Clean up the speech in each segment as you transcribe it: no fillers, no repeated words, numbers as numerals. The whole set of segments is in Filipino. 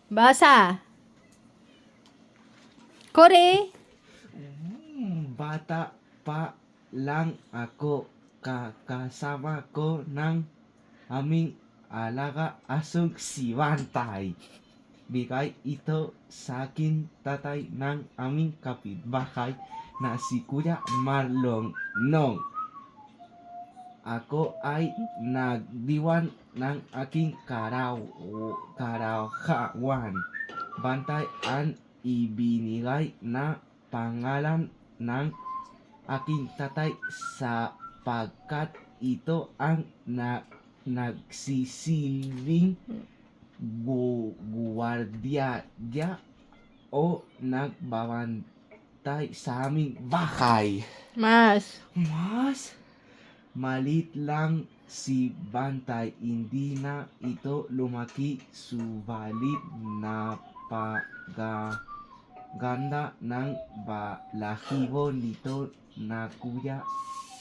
Basa. Kore. Bata pa lang ako, kasama ko ng aming alaga asong si Bantay. Bigay ito sa akin tatay ng aming kapitbahay na si Kuya Marlong Nong. Ako ay nagdiwan ng aking karahawan. Bantay ang ibinigay na pangalan ng aking tatay sapagkat ito ang nagsisilbing guwardiya o nagbabantay sa aming bahay. Mas. Mas malit lang si Bantay, hindi na ito lumaki, subalit napaganda ng balahibo nito na Kuya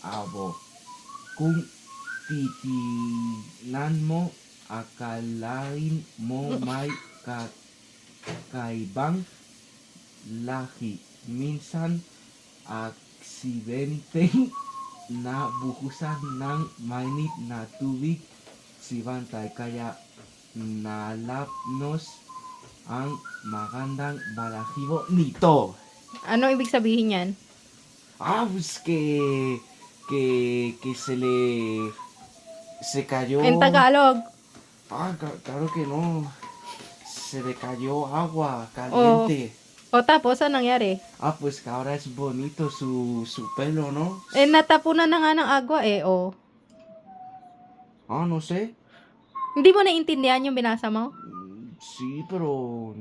Abo. Kung titignan mo, akalain mo may kakaibang lahi. Minsan, aksidenteng nabuhusan ng mainit na tubig si Bantay, kaya nalapnos ang magandang balahibo nito. Ano ibig sabihin yan? Pues que se cayó. In Tagalog. Claro que no. Se le cayó agua caliente. O tapos, anong nangyari? Pues que ahora es bonito su pelo, ¿no? Natapunan na nga ng agwa o. No sé. Hindi mo naintindihan yung binasa mo? Sí, pero